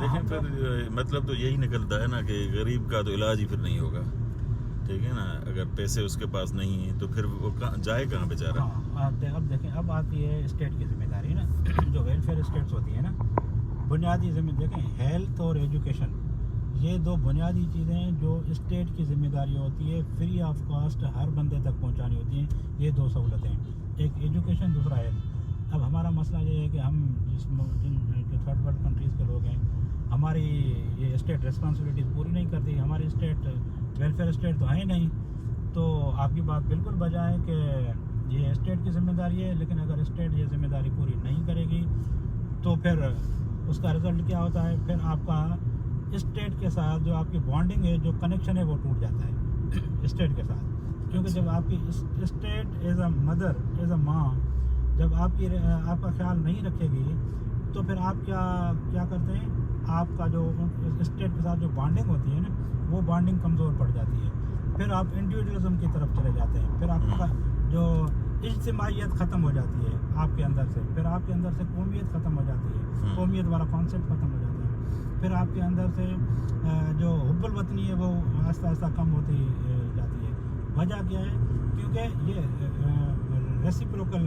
लेकिन फिर मतलब तो यही निकलता है ना कि गरीब का तो इलाज ही फिर नहीं होगा, ठीक है ना। अगर पैसे उसके पास नहीं है तो फिर वो जाए कहाँ बेचारा। हाँ, अब देखें, अब आती है स्टेट की जिम्मेदारी ना। जो वेलफेयर स्टेट्स होती है ना, बुनियादी जिम्मेदारी देखें, हेल्थ और एजुकेशन, ये दो बुनियादी चीज़ें जो स्टेट की जिम्मेदारी होती है, फ्री ऑफ कॉस्ट हर बंदे तक पहुंचानी होती हैं। ये दो सहूलतें, एक एजुकेशन, दूसरा हेल्थ। अब हमारा मसला ये है कि हम जो थर्ड वर्ल्ड कंट्रीज़ के लोग हैं, हमारी ये स्टेट रिस्पॉन्सिबिलिटीज़ पूरी नहीं करती। हमारी स्टेट वेलफेयर स्टेट तो है नहीं। तो आपकी बात बिल्कुल बजा है कि ये स्टेट की जिम्मेदारी है, लेकिन अगर स्टेट ये जिम्मेदारी पूरी नहीं करेगी तो फिर उसका रिजल्ट क्या होता है, फिर आपका स्टेट के साथ जो आपकी बॉन्डिंग है, जो कनेक्शन है, वो टूट जाता है स्टेट के साथ। क्योंकि जब आपकी state as a mother, as a माँ, जब आपका ख्याल नहीं रखेगी तो फिर आप क्या करते हैं, आपका जो स्टेट के साथ जो बॉन्डिंग होती है ना, वो बॉन्डिंग कमज़ोर पड़ जाती है। फिर आप इंडिविजुअलिज्म की तरफ चले जाते हैं। फिर आपका जो इज्तिमाइयत ख़त्म हो जाती है आपके अंदर से, फिर आपके अंदर से कौमियत ख़त्म हो जाती है, कौमियत वाला कॉन्सेप्ट ख़त्म हो जाता है। फिर आपके अंदर से जो हुब्बुल वतनी है वो आहिस्ता आहिस्ता कम होती जाती है। वजह क्या है, क्योंकि ये रेसिप्रोकल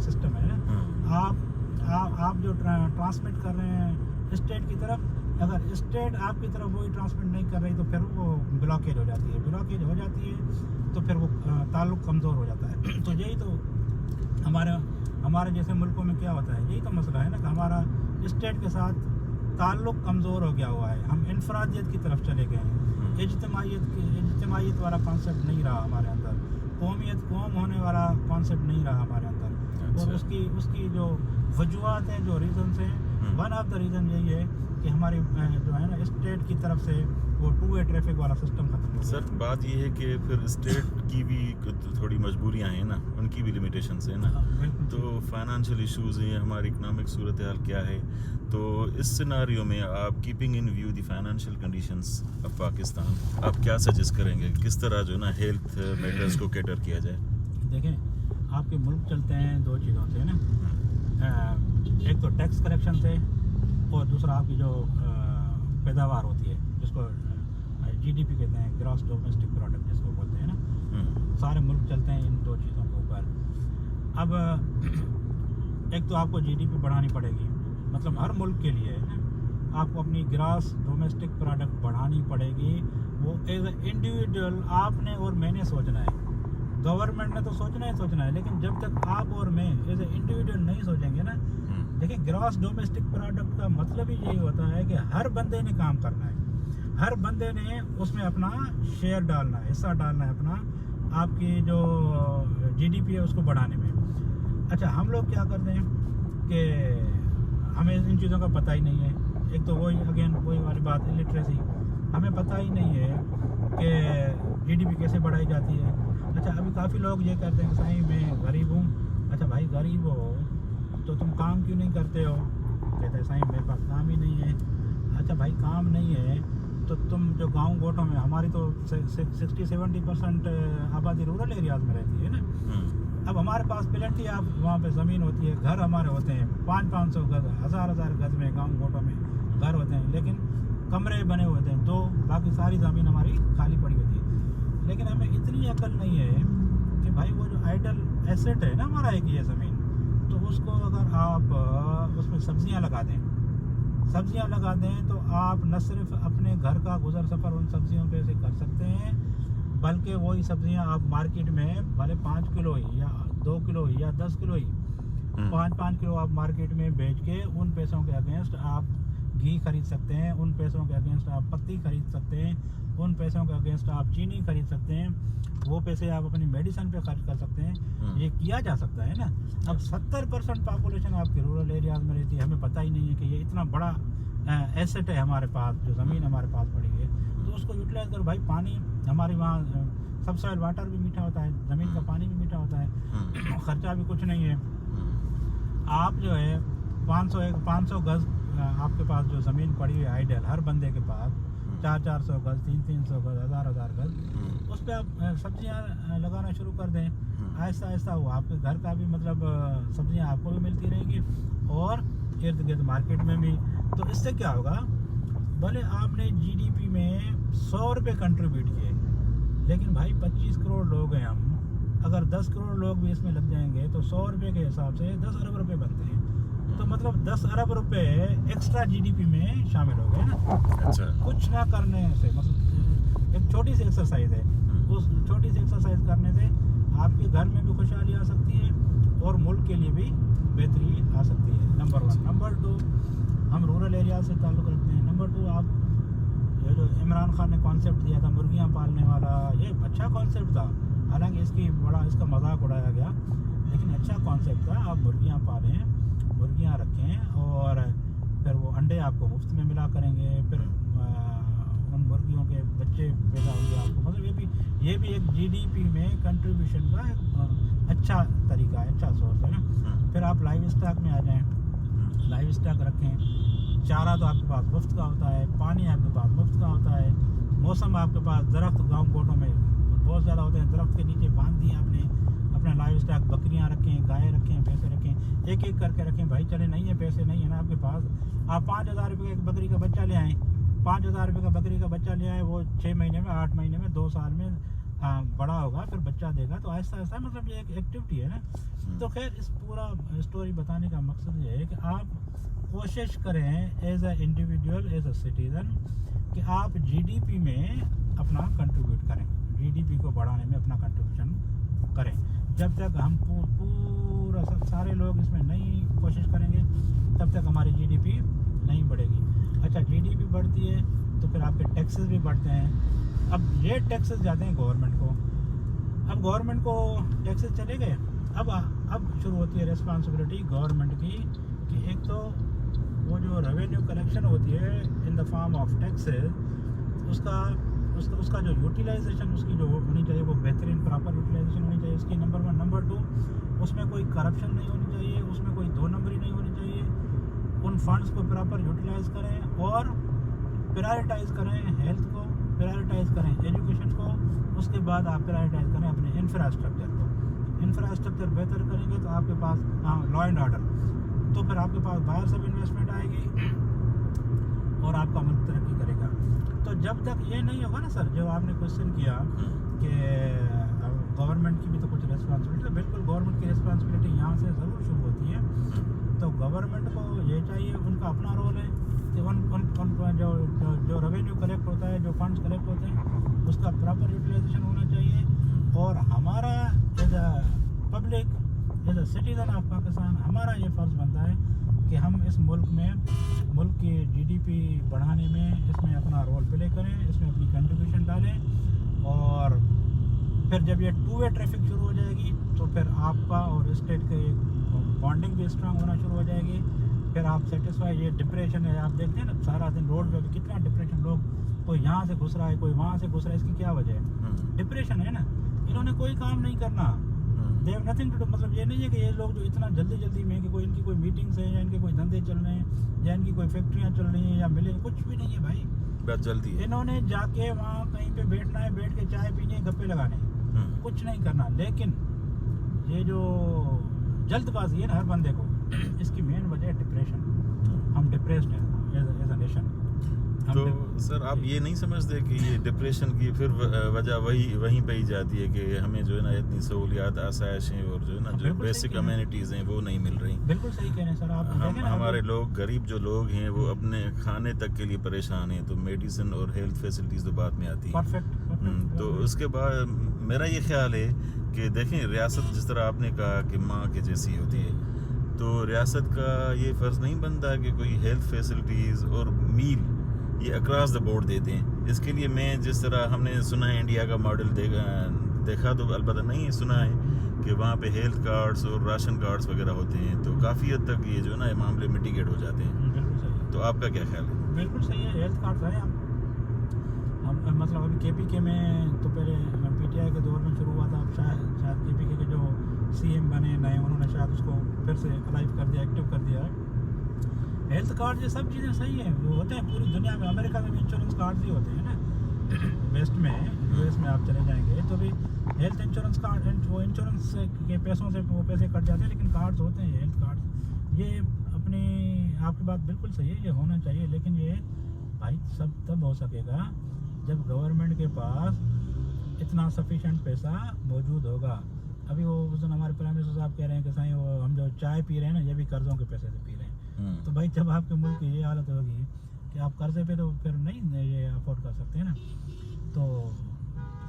सिस्टम है ना। आप जो ट्रांसमिट कर रहे हैं स्टेट की तरफ, अगर स्टेट आपकी तरफ वही ट्रांसमिट नहीं कर रही तो फिर वो ब्लॉकेज हो जाती है। ब्लॉकेज हो जाती है तो फिर वो ताल्लुक़ कमज़ोर हो जाता है। तो यही तो हमारे जैसे मुल्कों में क्या होता है, यही तो मसला है ना कि हमारा स्टेट के साथ ताल्लुक़ कमज़ोर हो गया हुआ है। हम इनफरादियत की तरफ चले गए हैं। इज्तिमाइयत वाला कॉन्सेप्ट नहीं रहा हमारे अंदर, कौम होने वाला कॉन्सेप्ट नहीं रहा हमारे अंदर। और उसकी जो वजूहत हैं, जो रीज़न्स हैं, वन ऑफ द रीज़न यही है कि हमारी जो है ना स्टेट की तरफ से वो टू वे ट्रैफिक वाला सिस्टम खत्म हो गया। सर बात ये है कि फिर स्टेट की भी थोड़ी मजबूरियां हैं ना, उनकी भी लिमिटेशंस हैं ना। तो फाइनेंशियल इश्यूज हैं, हमारी इकोनॉमिक सूरत हाल क्या है। तो इस सिनारियो में आप keeping in view the financial conditions of Pakistan, आप क्या सजेस्ट करेंगे, किस तरह जो ना हेल्थ मैटर्स को कैटर किया जाए? देखें, आपके मुल्क चलते हैं दो चीज़ों से ना, एक तो टैक्स कलेक्शन से, और दूसरा आपकी जो पैदावार होती है, जिसको GDP कहते हैं, ग्रॉस डोमेस्टिक प्रोडक्ट जिसको बोलते हैं ना। सारे मुल्क चलते हैं इन दो चीज़ों के ऊपर। अब एक तो आपको GDP बढ़ानी पड़ेगी, मतलब हर मुल्क के लिए ना आपको अपनी ग्रॉस डोमेस्टिक प्रोडक्ट बढ़ानी पड़ेगी। वो एज ए इंडिविजुअल आपने और मैंने सोचना है, गवर्नमेंट ने तो सोचना है, लेकिन जब तक आप और मैं एज ए इंडिविजुअल नहीं सोचेंगे ना। देखिए, ग्रॉस डोमेस्टिक प्रोडक्ट का मतलब ही यही होता है कि हर बंदे ने काम करना है, हर बंदे ने उसमें अपना शेयर डालना है, हिस्सा डालना है अपना, आपकी जो GDP है उसको बढ़ाने में। अच्छा, हम लोग क्या करते हैं कि हमें इन चीज़ों का पता ही नहीं है। एक तो वही वाली बात, इलिटरेसी, हमें पता ही नहीं है कि GDP कैसे बढ़ाई जाती है। अच्छा, अभी काफ़ी लोग ये कहते हैं कि सही मैं गरीब हूँ। अच्छा भाई, गरीब हो तो तुम काम क्यों नहीं करते हो? कहते हैं सही मेरे पास काम ही नहीं है। अच्छा भाई, काम नहीं है तो तुम जो गांव गोटों में, हमारी तो 60-70% आबादी रूरल एरियाज में रहती है ना। अब हमारे पास प्लेंटी आप वहाँ पे ज़मीन होती है, घर हमारे होते हैं 500-500 गज, 1000 गज में गांव गोटों में घर होते हैं, लेकिन कमरे बने होते हैं दो, बाकी सारी ज़मीन हमारी खाली पड़ी होती है। लेकिन हमें इतनी अकल नहीं है कि भाई वो जो आइडल एसेट है ना हमारा एक ये ज़मीन, तो उसको अगर आप उसमें सब्जियां लगा दें तो आप न सिर्फ अपने घर का गुजर सफ़र उन सब्जियों पे से कर सकते हैं, बल्कि वही सब्जियां आप मार्केट में भले 5 किलो ही या 2 किलो ही या 10 किलो ही 5-5 किलो आप मार्केट में बेच के उन पैसों के अगेंस्ट आप घी खरीद सकते हैं, उन पैसों के अगेंस्ट आप पत्ती खरीद सकते हैं, उन पैसों के अगेंस्ट आप चीनी खरीद सकते हैं, वो पैसे आप अपनी मेडिसिन पे खर्च कर सकते हैं। ये किया जा सकता है ना। अब 70% पॉपुलेशन आपके रूरल एरियाज में रहती है, हमें पता ही नहीं है कि ये इतना बड़ा एसेट है हमारे पास, जो ज़मीन हमारे पास पड़ी है, तो उसको यूटिलाइज करो भाई। पानी हमारे वहाँ सबसॉइल वाटर भी मीठा होता है, ज़मीन का पानी भी मीठा होता है, ख़र्चा भी कुछ नहीं है। आप जो है 500 गज आपके पास जो ज़मीन पड़ी है आइडल, हर बंदे के पास 400 गज, 300 गज, 1000 गज, उस पर आप सब्जियां लगाना शुरू कर दें। आहिस्ता आहिस्ता वो आपके घर का भी मतलब सब्जियां आपको भी मिलती रहेंगी और इर्द गिर्द मार्केट में भी। तो इससे क्या होगा भले आपने जीडीपी में 100 रुपये कंट्रीब्यूट किए, लेकिन भाई 25 करोड़ लोग हैं हम, अगर 10 करोड़ लोग भी इसमें लग जाएंगे तो 100 रुपये के हिसाब से 10 अरब रुपये बनते हैं। तो मतलब 10 अरब रुपये एक्स्ट्रा जीडीपी में शामिल हो गए ना। अच्छा। कुछ ना करने से, मतलब एक छोटी सी एक्सरसाइज है, उस छोटी सी एक्सरसाइज करने से आपके घर में भी खुशहाली आ सकती है और मुल्क के लिए भी बेहतरी आ सकती है। नंबर 1। नंबर 2, हम रूरल एरिया से ताल्लुक़ रखते हैं। नंबर 2, आप ये जो इमरान खान ने कॉन्सेप्ट दिया था मुर्गियाँ पालने वाला, ये अच्छा कॉन्सेप्ट था, हालांकि इसका मजाक उड़ाया गया, लेकिन अच्छा कॉन्सेप्ट था। आप मुर्गियाँ पालें, मुर्गियाँ रखें और फिर वो अंडे आपको मुफ्त में मिला करेंगे, फिर उन मुर्गियों के बच्चे पैदा होंगे आपको। मतलब ये भी एक जीडीपी में कंट्रीब्यूशन का एक अच्छा तरीका है, अच्छा सोर्स है ना। फिर आप लाइव स्टॉक में आ जाएं, लाइव स्टॉक रखें, चारा तो आपके पास मुफ्त का होता है, पानी आपके पास मुफ्त का होता है, मौसम आपके पास, दरख्त गाँव कोटों में बहुत ज़्यादा होते हैं, दरख्त के नीचे बांध दिए आपने अपना लाइव स्टॉक, बकरियाँ रखें, गाय रखें, भैंसे रखें, एक एक करके रखें। भाई चले नहीं है, पैसे नहीं है ना आपके पास, आप 5,000 रुपये का एक बकरी का बच्चा ले आएँ, 5,000 रुपये का बकरी का बच्चा ले आए, वो 6 महीने में, 8 महीने में, 2 साल में बड़ा होगा, फिर बच्चा देगा। तो ऐसा ऐसा मतलब ये एक एक्टिविटी है ना। तो खैर इस पूरा स्टोरी बताने का मकसद ये है कि आप कोशिश करें as a individual, as a citizen, कि आप जीडीपी में अपना कंट्रीब्यूट करें, जीडीपी को बढ़ाने में अपना कंट्रीब्यूशन करें। जब तक हम पूरा सारे लोग इसमें नहीं कोशिश करेंगे, तब तक हमारी जीडीपी नहीं बढ़ेगी। अच्छा, जीडीपी बढ़ती है तो फिर आपके टैक्सेस भी बढ़ते हैं। अब ये टैक्सेस जाते हैं गवर्नमेंट को, अब गवर्नमेंट को टैक्सेस चले गए, अब शुरू होती है रिस्पॉन्सिबिलिटी गवर्नमेंट की, कि एक तो वो जो रेवेन्यू कलेक्शन होती है in the form of taxes, उसका जो यूटिलाइजेशन उसकी जो होनी चाहिए वो बेहतरीन प्रॉपर यूटिलाइजेशन होनी चाहिए उसकी, नंबर 1। नंबर 2, उसमें कोई करप्शन नहीं होनी चाहिए, उसमें कोई 2 नंबरी नहीं होनी चाहिए। उन फंड्स को प्रॉपर यूटिलाइज करें और प्रायोरिटाइज करें हेल्थ को, प्रायोरिटाइज करें एजुकेशन को, उसके बाद आप प्रायोरिटाइज करें अपने इंफ्रास्ट्रक्चर को। इंफ्रास्ट्रक्चर बेहतर करेंगे तो आपके पास लॉ एंड ऑर्डर, तो फिर आपके पास बाहर से भी इन्वेस्टमेंट आएगी और आपका मुल्क तरक्की करेगा। तो जब तक ये नहीं होगा ना सर, जो आपने क्वेश्चन किया कि गवर्नमेंट की भी तो कुछ रिस्पॉन्सिबिलिटी, बिल्कुल गवर्नमेंट की रिस्पॉन्सिबिलिटी यहाँ से ज़रूर शुरू होती है। तो गवर्नमेंट को ये चाहिए, उनका अपना रोल है कि उन जो रेवेन्यू कलेक्ट होता है, जो फंड्स कलेक्ट होते हैं, उसका प्रॉपर यूटिलाइजेशन होना चाहिए। और हमारा as a public, as a citizen of Pakistan, हमारा ये फ़र्ज़ बनता है कि हम इस मुल्क की जीडीपी बढ़ाने में इसमें अपना रोल प्ले करें, इसमें अपनी कंट्रीब्यूशन डालें। और फिर जब ये 2 वे ट्रैफिक शुरू हो जाएगी तो फिर आपका और स्टेट के बॉन्डिंग भी स्ट्रांग होना शुरू हो जाएगी। फिर आप सेटिस्फाई, ये डिप्रेशन है, आप देखते हैं ना सारा दिन रोड पे कितना डिप्रेशन, लोग कोई यहाँ से घुस रहा है, कोई वहाँ से घुस रहा है, इसकी क्या वजह है? डिप्रेशन है ना। इन्होंने कोई काम नहीं करना, they have nothing to do. मतलब ये नहीं है कि ये लोग जो इतना जल्दी में कि इनकी कोई मीटिंग्स है या इनके कोई धंधे चल रहे हैं या इनकी कोई फैक्ट्रियाँ चल रही हैं या मिले, कुछ भी नहीं है भाई, बात जल्दी है। इन्होंने जाके वहाँ कहीं पे बैठना है, बैठ के चाय पीनी है, गप्पे लगाने, कुछ नहीं करना। लेकिन ये जो जल्दबाजी है ना हर बंदे को, इसकी मेन वजह है डिप्रेशन। हम डिप्रेस्ड हैं एज अ नेशन। तो सर आप ये नहीं समझते कि ये डिप्रेशन की फिर वजह वहीं पे ही जाती है कि हमें जो है ना इतनी सहूलियात, आसाइशें और जो है ना जो बेसिक अमेनिटीज़ हैं वो नहीं मिल रही। बिल्कुल सही कह रहे हैं सर आप। हमारे लोग, गरीब जो लोग हैं, वो अपने खाने तक के लिए परेशान हैं, तो मेडिसिन और हेल्थ फैसिलिटीज़ तो बाद में आती हैं। परफेक्ट। तो उसके बाद मेरा ये ख्याल है कि देखें, रियासत जिस तरह आपने कहा कि माँ के जैसी होती है, तो रियासत का ये फ़र्ज़ नहीं बनता कि कोई हेल्थ फैसिलिटीज़ और मील ये अक्रॉस द बोर्ड देते हैं। इसके लिए मैं जिस तरह हमने सुना है इंडिया का मॉडल देखा तो अलबत्ता नहीं सुना है कि वहाँ पे हेल्थ कार्ड्स और राशन कार्ड्स वगैरह होते हैं, तो काफ़ी हद तक ये जो है ना मामले मिटिगेट हो जाते हैं। बिल्कुल सही। तो आपका क्या ख्याल है? बिल्कुल सही है, हेल्थ कार्ड है। हम मतलब अभी केपीके में तो पहले पीटीआई के दौर में शुरू हुआ था, अब शायद केपीके के जो सीएम बने नए, उन्होंने शायद उसको फिर से अलाइव कर दिया, एक्टिव कर दिया है। हेल्थ कार्ड ये सब चीज़ें सही हैं, वो होते हैं पूरी दुनिया में। अमेरिका में भी इंश्योरेंस कार्ड ही होते हैं ना, वेस्ट में, यूएस में आप चले जाएंगे तो भी हेल्थ इंश्योरेंस कार्ड, वो इंश्योरेंस के पैसों से वो पैसे कट जाते हैं, लेकिन कार्ड्स होते हैं हेल्थ कार्ड। ये अपनी आपकी बात बिल्कुल सही है, ये होना चाहिए। लेकिन ये भाई सब तब हो सकेगा जब गवर्नमेंट के पास इतना सफिशिएंट पैसा मौजूद होगा। अभी वो उस दिन हमारे प्राइम मिनिस्टर साहब कह रहे हैं कि साईं वो हम जो चाय पी रहे हैं ना, ये भी कर्ज़ों के पैसे से पी रहे हैं। तो भाई जब आपके मुल्क की ये हालत होगी कि आप कर्ज़े पे तो फिर नहीं ये अफोर्ड कर सकते हैं ना। तो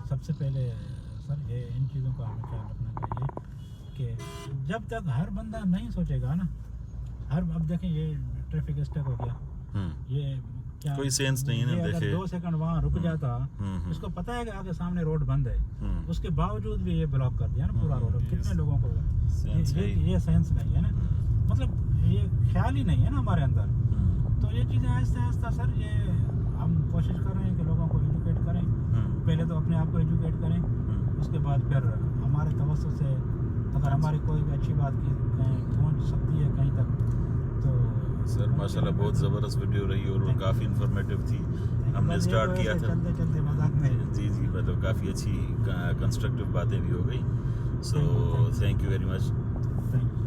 सबसे पहले सर ये इन चीज़ों का हमें ख्याल रखना चाहिए कि जब तक हर बंदा नहीं सोचेगा ना, अब देखें ये ट्रैफिक स्टक हो गया, ये क्या कोई सेंस नहीं है ना। अगर देखे 2 सेकंड वहाँ रुक जाता, इसको पता है कि आगे सामने रोड बंद है, उसके बावजूद भी ये ब्लॉक कर दिया ना पूरा रोड। कितने लोगों को ये सेंस नहीं है ना, मतलब ये ख्याल ही नहीं है ना हमारे अंदर। तो ये चीज़ें आहिस्ता आहिस्ता सर ये हम कोशिश कर रहे हैं कि लोगों को एजुकेट करें। पहले तो अपने आप को एजुकेट करें, उसके बाद फिर हमारे तवज्जो से अगर हमारी कोई भी अच्छी बात की पहुँच सकती है कहीं तक तो सर माशाल्लाह बहुत ज़बरदस्त वीडियो रही और काफ़ी इन्फॉर्मेटिव थी। हमने स्टार्ट किया था चलते मजाक में जी मतलब काफ़ी अच्छी कंस्ट्रक्टिव बातें भी हो गई। So thank you very much. Thank you.